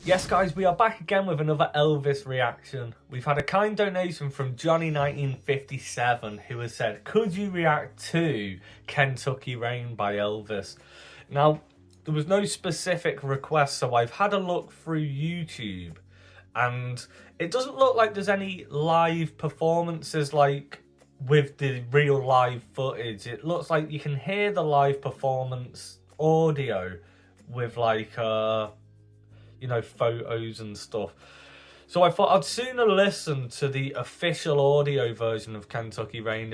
Yes guys, we are back again with another Elvis reaction. We've had a kind donation from Johnny1957 who has said, could you react to Kentucky Rain by Elvis? Now, there was no specific request, so I've had a look through YouTube and it doesn't look like there's any live performances like with the real live footage. It looks like you can hear the live performance audio with like you know, photos and stuff. So I thought I'd sooner listen to the official audio version of Kentucky Rain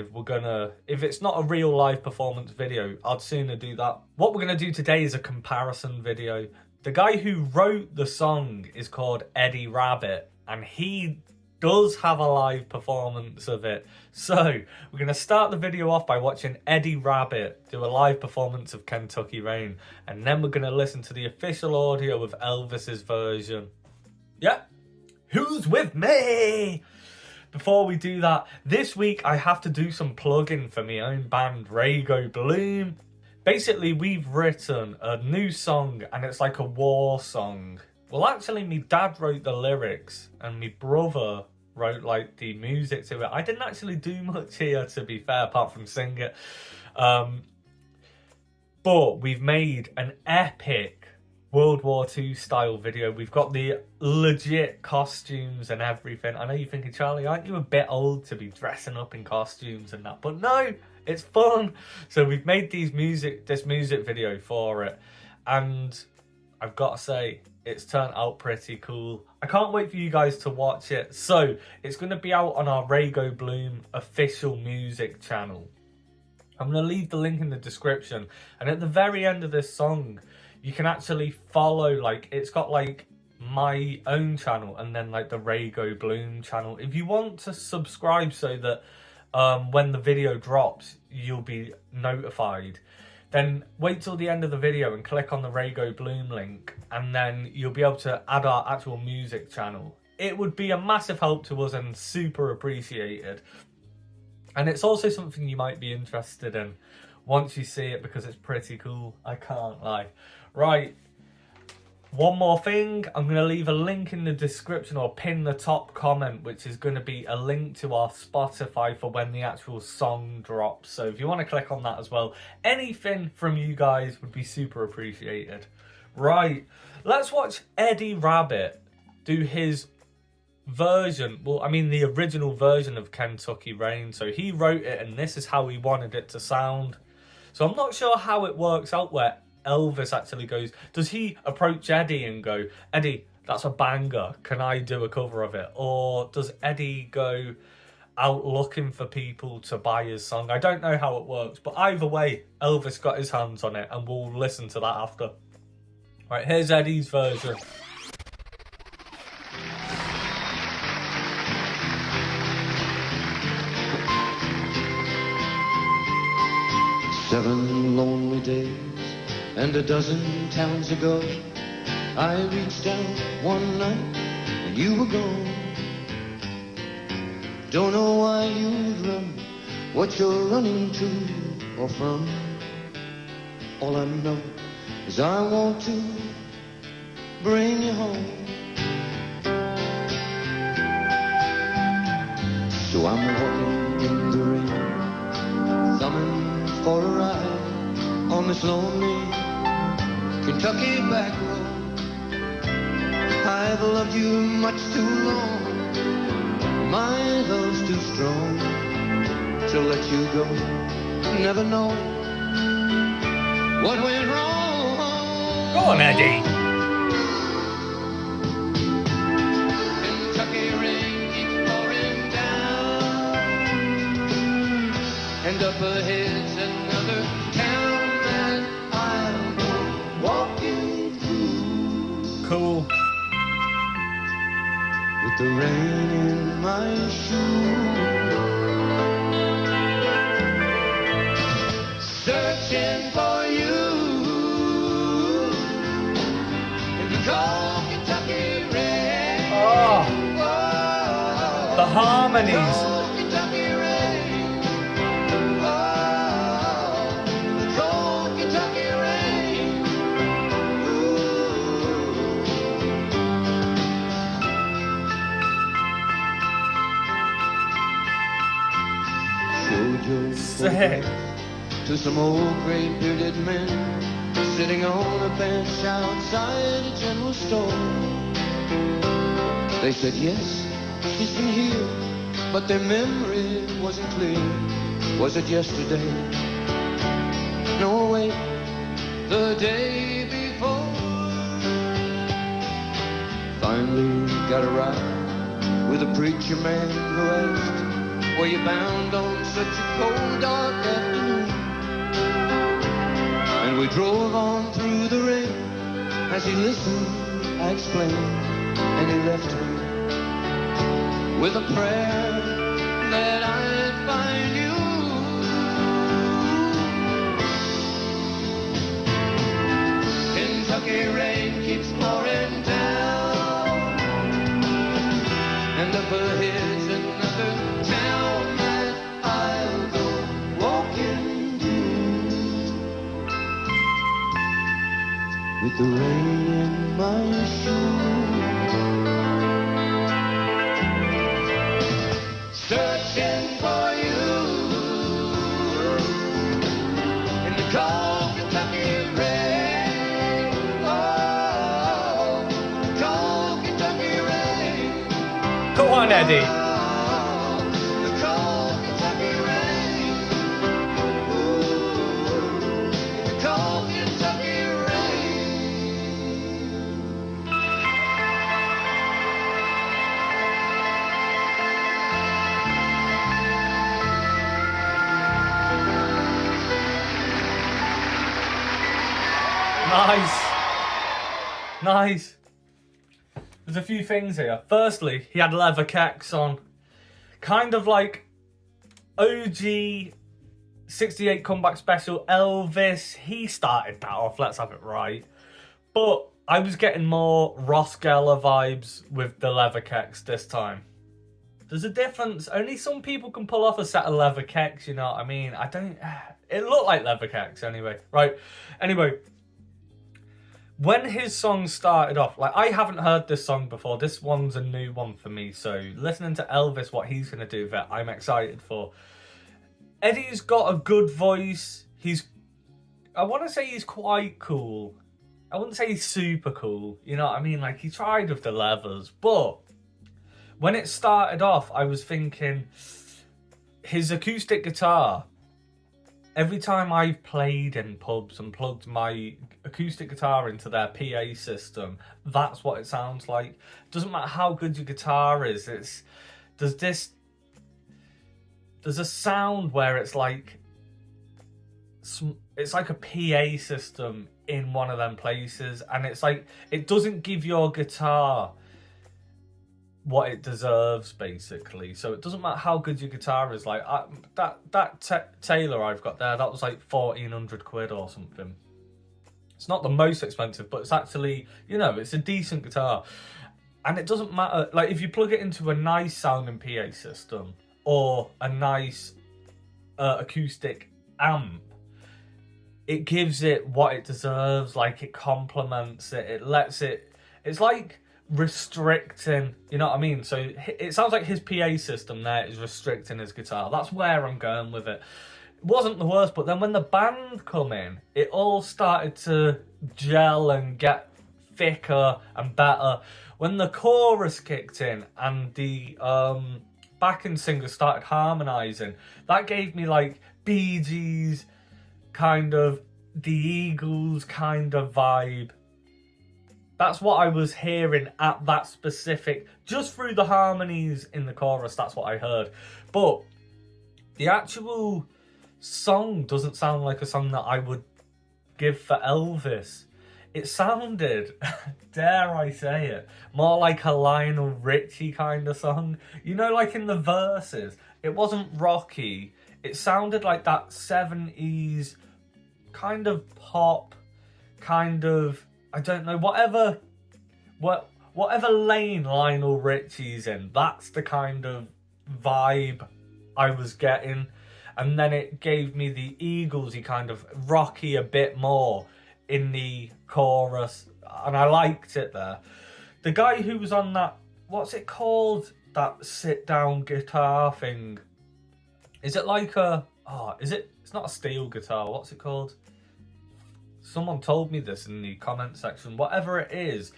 if it's not a real live performance video, I'd sooner do that. What we're gonna do today is a comparison video. The guy who wrote the song is called Eddie Rabbitt, and he does have a live performance of it. So we're going to start the video off by watching Eddie Rabbitt do a live performance of Kentucky Rain, and then we're going to listen to the official audio of Elvis's version. Yeah, who's with me? Before we do that, this week I have to do some plugging for my own band, RAYGO Bloom. Basically, we've written a new song and it's like a war song. Well, actually, my dad wrote the lyrics and my brother wrote like the music to it. I didn't actually do much here, to be fair, apart from sing it. But we've made an epic World War II style video. We've got the legit costumes and everything. I know you're thinking, Charlie, aren't you a bit old to be dressing up in costumes and that? But no, it's fun. So we've made this music video for it. And I've got to say, it's turned out pretty cool. I can't wait for you guys to watch it. So it's going to be out on our RAYGO Bloom official music channel. I'm going to leave the link in the description. And at the very end of this song, you can actually follow, like, it's got like my own channel and then like the RAYGO Bloom channel. If you want to subscribe so that when the video drops, you'll be notified, then wait till the end of the video and click on the RAYGO Bloom link, and then you'll be able to add our actual music channel. It would be a massive help to us and super appreciated. And it's also something you might be interested in once you see it, because it's pretty cool, I can't lie. Right, one more thing, I'm going to leave a link in the description or pin the top comment, which is going to be a link to our Spotify for when the actual song drops. So if you want to click on that as well, anything from you guys would be super appreciated. Right, let's watch Eddie Rabbitt do his version, well, I mean the original version of Kentucky Rain. So he wrote it and this is how he wanted it to sound. So I'm not sure how it works out where Elvis actually goes. Does he approach Eddie and go, Eddie, that's a banger, can I do a cover of it? Or does Eddie go out looking for people to buy his song? I don't know how it works, but either way, Elvis got his hands on it and we'll listen to that after. Right, here's Eddie's version. Seven lonely days and a dozen towns ago, I reached out one night and you were gone. Don't know why you'd run, what you're running to or from. All I know is I want to bring you home. So I'm walking in the rain, thumbing for a ride on this lonely Kentucky back road. I've loved you much too long, my love's too strong to let you go. Never know what went wrong. Go on, Eddie. Kentucky rain keeps pouring down, and up ahead's another town that I'll go walking through. Cool. With the rain in my shoes, searching for you in the cold Kentucky rain. Oh, Whoa, the harmonies. cold Kentucky rain. Whoa, the cold Kentucky rain. Ooh. a hit. To some old grey bearded men sitting on a bench outside a general store. They said, yes, she's been here, but their memory wasn't clear. Was it yesterday? No, wait, the day before. Finally got a ride with a preacher man who asked, were you bound on such a cold, dark afternoon? And we drove on through the rain. As he listened, I explained, and he left me with a prayer that I'd find you. Kentucky rain keeps pouring down, and up ahead's another town that I'll go walking to, with the rain in my shoes, searching for you in the cold Kentucky rain. Oh, cold Kentucky rain. Go on, Eddie. The cold Kentucky rain. Ooh, the cold Kentucky rain. Nice. There's a few things here. Firstly, he had leather kecks on. Kind of like OG 68 comeback special Elvis. He started that off, let's have it right. But I was getting more Ross Geller vibes with the leather kecks this time. There's a difference. Only some people can pull off a set of leather kecks, you know what I mean? I don't... It looked like leather kecks anyway. Right. Anyway, when his song started off, like, I haven't heard this song before. This one's a new one for me. So listening to Elvis, what he's going to do with it, I'm excited for. Eddie's got a good voice. I want to say he's quite cool. I wouldn't say he's super cool. You know what I mean? Like, he tried with the leathers. But when it started off, I was thinking his acoustic guitar. Every time I've played in pubs and plugged my acoustic guitar into their PA system, that's what it sounds like. Doesn't matter how good your guitar is. There's a sound where it's like a PA system in one of them places, and it's like it doesn't give your guitar what it deserves, basically. So it doesn't matter how good your guitar is. Like that Taylor I've got there, that was like 1,400 quid or something. It's not the most expensive, but it's actually, you know, it's a decent guitar. And it doesn't matter, like, if you plug it into a nice sounding PA system or a nice acoustic amp, it gives it what it deserves. Like, it complements it, it lets it, it's like restricting, you know what I mean? So it sounds like his PA system there is restricting his guitar. That's where I'm going with it. It wasn't the worst, but then when the band come in, it all started to gel and get thicker and better. When the chorus kicked in and the backing singer started harmonising, that gave me like Bee Gees, kind of the Eagles kind of vibe. That's what I was hearing at that specific, just through the harmonies in the chorus, that's what I heard. But the actual song doesn't sound like a song that I would give for Elvis. It sounded, dare I say it, more like a Lionel Richie kind of song. You know, like in the verses, it wasn't rocky. It sounded like that 70s kind of pop, kind of, I don't know, whatever lane Lionel Richie's in, that's the kind of vibe I was getting. And then it gave me the Eagles-y kind of rocky a bit more in the chorus, and I liked it there. The guy who was on that, what's it called? That sit-down guitar thing. Is it like a oh, it's not a steel guitar, what's it called? Someone told me this in the comment section. Whatever it is,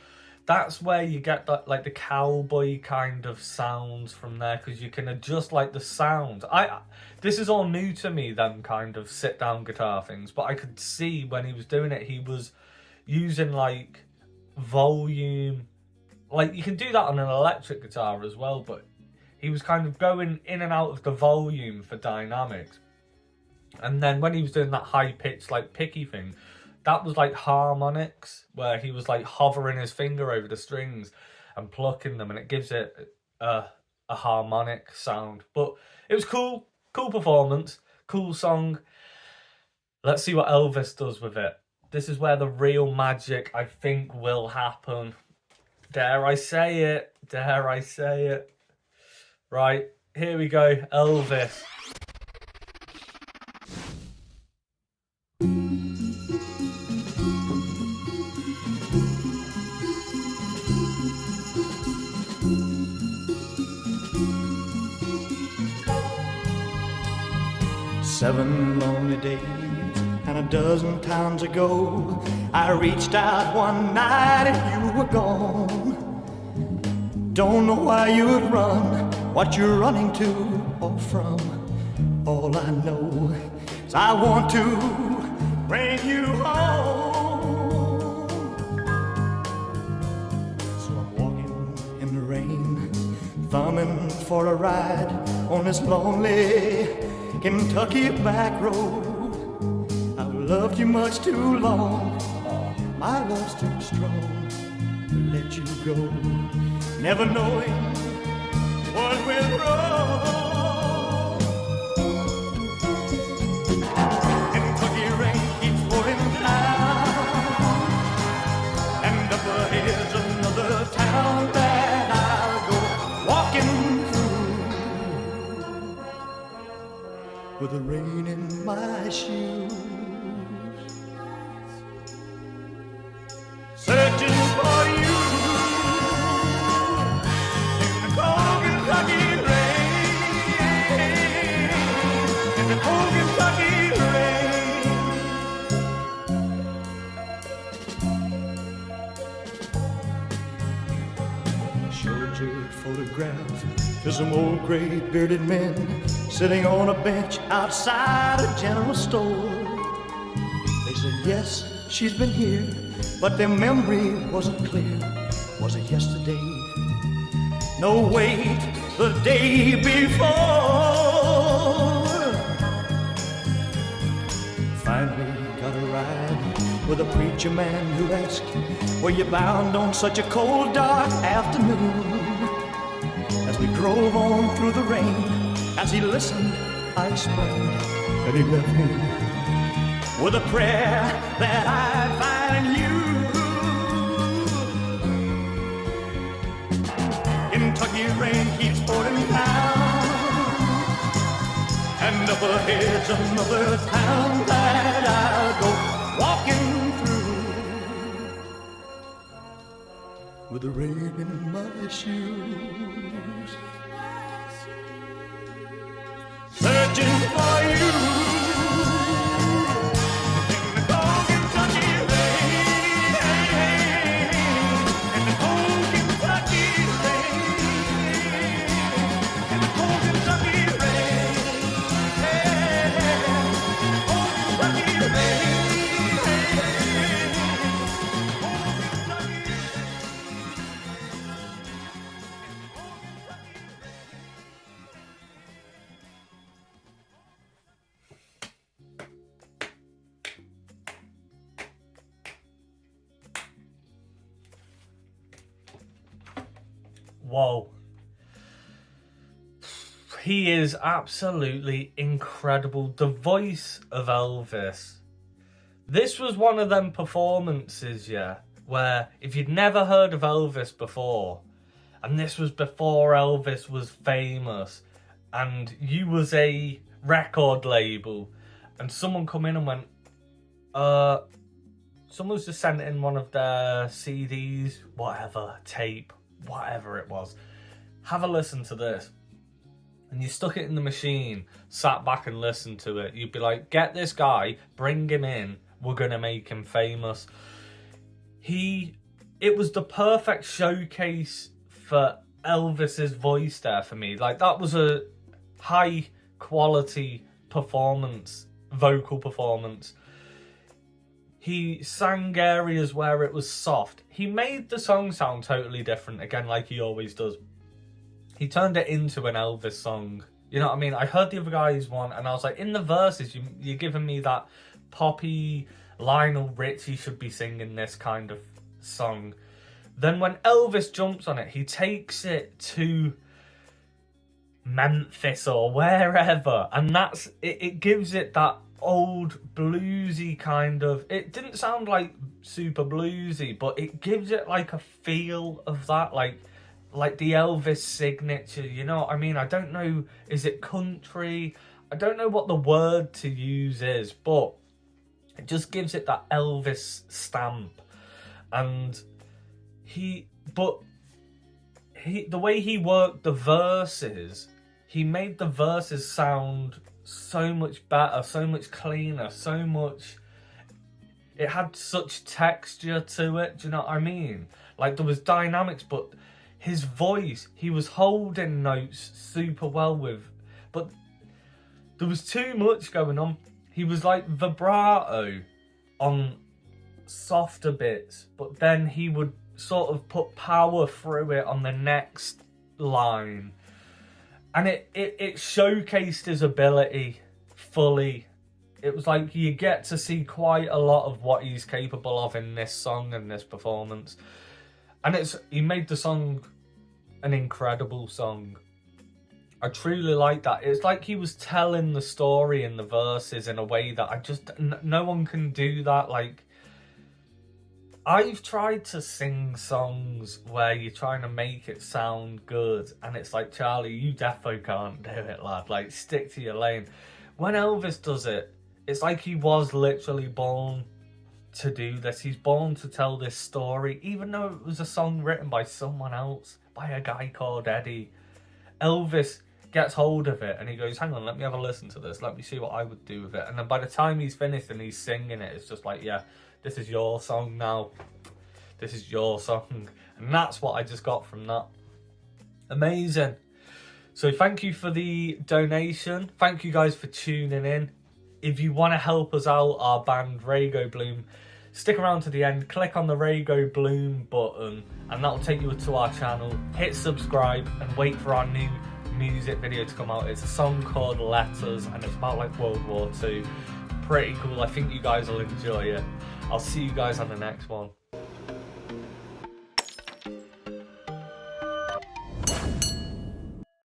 that's where you get that, like, the cowboy kind of sounds from there, because you can adjust, like, the sound. This is all new to me, them kind of sit down guitar things, but I could see when he was doing it, he was using, like, volume. Like, you can do that on an electric guitar as well, but he was kind of going in and out of the volume for dynamics. And then when he was doing that high pitched, like, picky thing, that was like harmonics, where he was like hovering his finger over the strings and plucking them, and it gives it a harmonic sound. But it was cool performance, cool song. Let's see what Elvis does with it. This is where the real magic, I think, will happen. Dare I say it? Dare I say it? Right, here we go, Elvis. Seven lonely days and a dozen times ago, I reached out one night and you were gone. Don't know why you'd run, what you're running to or from. All I know is I want to bring you home. So I'm walking in the rain, thumbing for a ride on this lonely Kentucky back road. I've loved you much too long, my love's too strong to let you go, never knowing what went wrong. Kentucky rain keeps pouring down, and up ahead's another town that I'll go walking with the rain in my shoes, searching for you in the cold Kentucky rain, in the cold Kentucky rain. Showed your photograph to some old gray bearded men sitting on a bench outside a general store. They said, yes, she's been here, but their memory wasn't clear. Was it yesterday? No, wait, the day before. Finally got a ride with a preacher man who asked, were you bound on such a cold, dark afternoon? As we drove on through the rain, as he listened, I explained, and he left me with a prayer that I'd find you. Kentucky rain keeps pouring down, and up ahead's another town that I'll go walking through with the rain in my shoes, searching for you in the cold Kentucky rain, in the cold Kentucky rain, in the cold Kentucky rain, cold Kentucky rain. Whoa. He is absolutely incredible. The voice of Elvis. This was one of them performances, yeah, where if you'd never heard of Elvis before, and this was before Elvis was famous, and you was a record label, and someone come in and went, someone's just sent in one of their CDs, whatever, tape, whatever it was. Have a listen to this. and you stuck it in the machine, sat back and listened to it, you'd be like, get this guy, bring him in, we're gonna make him famous. It was the perfect showcase for Elvis's voice there for me. Like, that was a high quality performance, vocal performance. He sang areas where it was soft. He made the song sound totally different, again, like he always does. He turned it into an Elvis song. You know what I mean? I heard the other guy's one, and I was like, in the verses, you're giving me that poppy, Lionel Richie should be singing this kind of song. Then when Elvis jumps on it, he takes it to Memphis or wherever, and it gives it that old bluesy kind of, it didn't sound like super bluesy, but it gives it like a feel of that, like the Elvis signature, you know what I mean? I don't know, is it country? I don't know what the word to use is, but it just gives it that Elvis stamp. And the way he worked the verses, he made the verses sound so much better, so much cleaner, it had such texture to it, do you know what I mean? Like, there was dynamics, but his voice, he was holding notes super well with, but there was too much going on. He was like vibrato on softer bits, but then he would sort of put power through it on the next line. And it showcased his ability fully. It was like you get to see quite a lot of what he's capable of in this song and this performance. And he made the song an incredible song. I truly like that. It's like he was telling the story in the verses in a way that no one can do that. Like, I've tried to sing songs where you're trying to make it sound good, and it's like, Charlie, you defo can't do it, lad. Like, stick to your lane. When Elvis does it, it's like he was literally born to do this. He's born to tell this story, even though it was a song written by someone else, by a guy called Eddie. Elvis gets hold of it and he goes, hang on, let me have a listen to this. Let me see what I would do with it. And then by the time he's finished and he's singing it, it's just like, yeah, this is your song now. This is your song. And that's what I just got from that. Amazing. So thank you for the donation. Thank you guys for tuning in. If you want to help us out, our band RAYGO Bloom, stick around to the end, click on the RAYGO Bloom button, and that'll take you to our channel. Hit subscribe and wait for our new music video to come out. It's a song called Letters, and it's about like World War II. Pretty cool. I think you guys will enjoy it. I'll see you guys on the next one.